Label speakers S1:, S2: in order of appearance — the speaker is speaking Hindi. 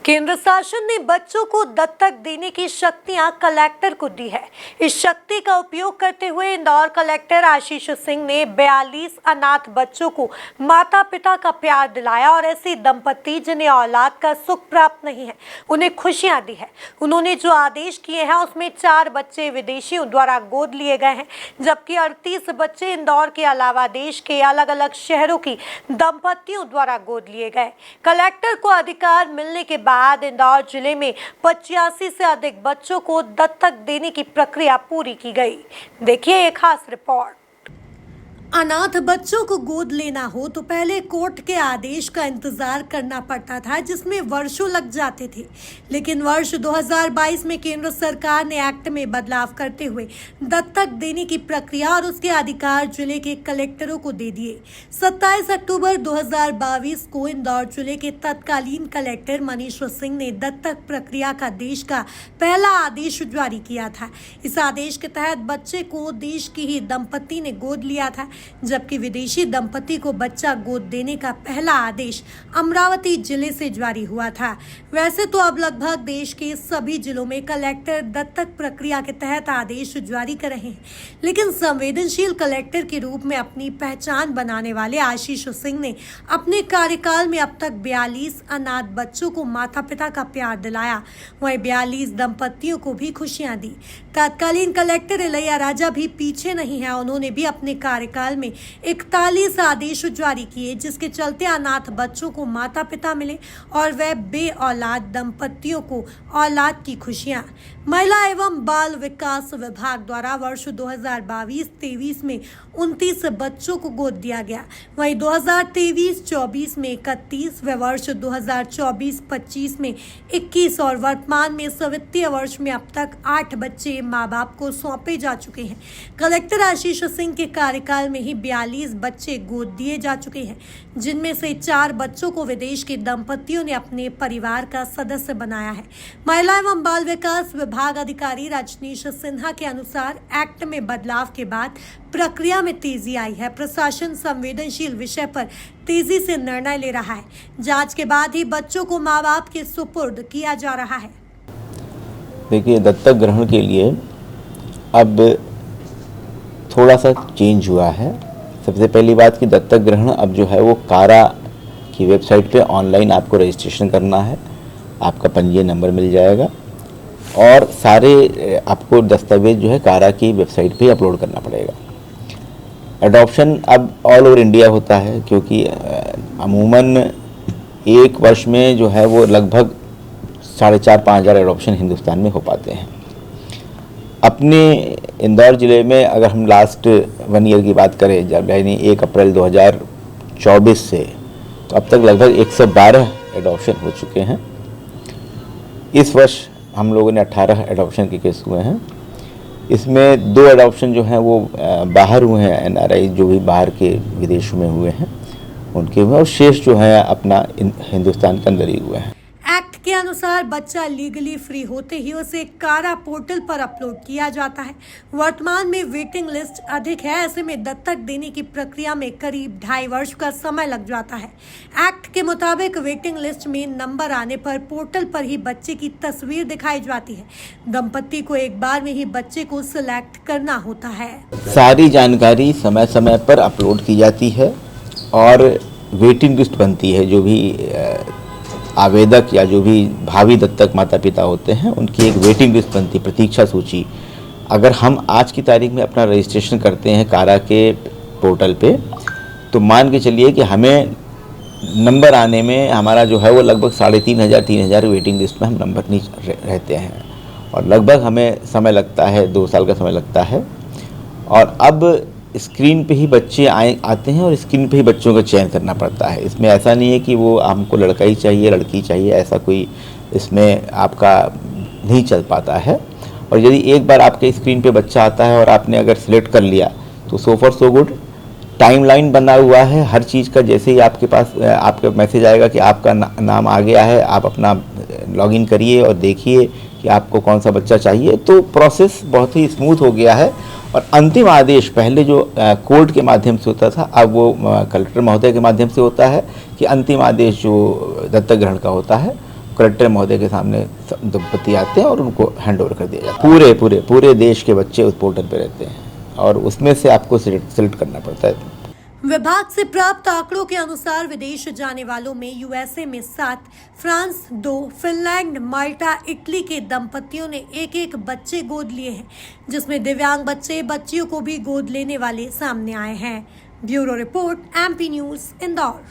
S1: केंद्र शासन ने बच्चों को दत्तक देने की शक्तियां कलेक्टर को दी है। इस शक्ति का उपयोग करते हुए इंदौर कलेक्टर आशीष सिंह ने 42 अनाथ बच्चों को माता पिता का प्यार दिलाया और ऐसे दंपति जिन्हें औलाद का सुख प्राप्त नहीं है उन्हें खुशियां दी है। उन्होंने जो आदेश किए हैं उसमें 4 बच्चे विदेशियों द्वारा गोद लिए गए हैं, जबकि 38 बच्चे इंदौर के अलावा देश के अलग अलग शहरों की दंपतियों द्वारा गोद लिए गए। कलेक्टर को अधिकार मिलने के बाद इंदौर जिले में 85 से अधिक बच्चों को दत्तक देने की प्रक्रिया पूरी की गई। देखिए एक खास रिपोर्ट। अनाथ बच्चों को गोद लेना हो तो पहले कोर्ट के आदेश का इंतजार करना पड़ता था, जिसमें वर्षों लग जाते थे। लेकिन वर्ष 2022 में केंद्र सरकार ने एक्ट में बदलाव करते हुए दत्तक देने की प्रक्रिया और उसके अधिकार जिले के कलेक्टरों को दे दिए। 27 अक्टूबर 2022 को इंदौर जिले के तत्कालीन कलेक्टर मनीष सिंह ने दत्तक प्रक्रिया का देश का पहला आदेश जारी किया था। इस आदेश के तहत बच्चे को देश की ही दंपति ने गोद लिया था, जबकि विदेशी दंपति को बच्चा गोद देने का पहला आदेश अमरावती जिले से जारी हुआ था। वैसे तो अब लगभग देश के सभी जिलों में कलेक्टर दत्तक प्रक्रिया के तहत आदेश जारी कर रहे हैं, लेकिन संवेदनशील कलेक्टर के रूप में अपनी पहचान बनाने वाले आशीष सिंह ने अपने कार्यकाल में अब तक 42 अनाथ बच्चों को माता पिता का प्यार दिलाया, वहीं 42 दंपतियों को भी खुशियां दी। तत्कालीन कलेक्टर इलैया राजा भी पीछे नहीं है। उन्होंने भी अपने कार्यकाल में 41 आदेश जारी किए, जिसके चलते अनाथ बच्चों को माता पिता मिले और वह बे औलाद दंपतियों को औलाद की खुशियां। महिला एवं बाल विकास विभाग द्वारा वर्ष 2022-23 में 29 बच्चों को गोद दिया गया, वहीं 2023-24 में 31 व वर्ष 2024-25 में 21 और वर्तमान में इस वित्तीय वर्ष में अब तक 8 बच्चे माँ बाप को सौंपे जा चुके हैं। कलेक्टर आशीष सिंह के कार्यकाल में ही 42 बच्चे गोद दिए जा चुके हैं, जिनमें से 4 बच्चों को विदेश के दंपतियों ने अपने परिवार का सदस्य बनाया है। महिला एवं बाल विकास विभाग अधिकारी रजनीश सिन्हा के अनुसार एक्ट में बदलाव के बाद प्रक्रिया में तेजी आई है। प्रशासन संवेदनशील विषय पर तेजी से निर्णय ले रहा है। जांच के बाद ही बच्चों को माँ बाप के सुपुर्द किया जा रहा है।
S2: देखिए, दत्तक ग्रहण के लिए अब थोड़ा सा चेंज हुआ है। सबसे पहली बात कि दत्तक ग्रहण अब जो है वो कारा की वेबसाइट पे ऑनलाइन आपको रजिस्ट्रेशन करना है, आपका पंजीयन नंबर मिल जाएगा और सारे आपको दस्तावेज जो है कारा की वेबसाइट पे अपलोड करना पड़ेगा। एडॉप्शन अब ऑल ओवर इंडिया होता है, क्योंकि अमूमन एक वर्ष में जो है वो लगभग 4,500-5,000 एडॉप्शन हिंदुस्तान में हो पाते हैं। अपने इंदौर ज़िले में अगर हम लास्ट 1 ईयर की बात करें, जब यानी 1 अप्रैल 2024 से, तो अब तक लगभग 112 एडॉप्शन हो चुके हैं। इस वर्ष हम लोगों ने 18 एडॉप्शन के केस हुए हैं। इसमें 2 एडॉप्शन जो हैं वो बाहर हुए हैं, एनआरआई जो भी बाहर के विदेशों में हुए हैं उनके हुए, और शेष जो है अपना हिंदुस्तान के अंदर ही हुए हैं।
S1: एक्ट के अनुसार बच्चा लीगली फ्री होते ही उसे कारा पोर्टल पर अपलोड किया जाता है। वर्तमान में वेटिंग लिस्ट अधिक है, ऐसे में दत्तक देने की प्रक्रिया में करीब 2.5 वर्ष का समय लग जाता है। एक्ट के मुताबिक वेटिंग लिस्ट में नंबर आने पर पोर्टल पर ही बच्चे की तस्वीर दिखाई जाती है। दंपति को एक बार में ही बच्चे को सिलेक्ट करना होता है।
S2: सारी जानकारी समय समय पर अपलोड की जाती है और वेटिंग लिस्ट बनती है। जो भी आवेदक या जो भी भावी दत्तक माता पिता होते हैं उनकी एक वेटिंग लिस्ट बनती है, प्रतीक्षा सूची। अगर हम आज की तारीख में अपना रजिस्ट्रेशन करते हैं कारा के पोर्टल पे, तो मान के चलिए कि हमें नंबर आने में हमारा जो है वो लगभग 3,500 वेटिंग लिस्ट में हम नंबर नहीं रहते हैं और लगभग हमें समय लगता है, 2 साल का समय लगता है। और अब स्क्रीन पे ही बच्चे आते हैं और स्क्रीन पे ही बच्चों का चयन करना पड़ता है। इसमें ऐसा नहीं है कि वो हमको लड़का ही चाहिए लड़की चाहिए, ऐसा कोई इसमें आपका नहीं चल पाता है। और यदि एक बार आपके स्क्रीन पे बच्चा आता है और आपने अगर सिलेक्ट कर लिया तो so for so good. Timeline बना हुआ है हर चीज़ का। जैसे ही आपके पास आपका मैसेज आएगा कि आपका नाम आ गया है, आप अपना लॉगिन करिए और देखिए कि आपको कौन सा बच्चा चाहिए, तो प्रोसेस बहुत ही स्मूथ हो गया है। और अंतिम आदेश पहले जो कोर्ट के माध्यम से होता था, अब वो कलेक्टर महोदय के माध्यम से होता है कि अंतिम आदेश जो दत्तक ग्रहण का होता है कलेक्टर महोदय के सामने दंपति आते हैं और उनको हैंड ओवर कर दिया जाता है। पूरे देश के बच्चे उस पोर्टल पे रहते हैं और उसमें से आपको सिलेक्ट करना पड़ता है।
S1: विभाग से प्राप्त आंकड़ों के अनुसार विदेश जाने वालों में यूएसए में 7, फ्रांस 2, फिनलैंड, माल्टा, इटली के दंपतियों ने एक बच्चे गोद लिए हैं, जिसमें दिव्यांग बच्चियों को भी गोद लेने वाले सामने आए हैं। Bureau report, MP news, Indore.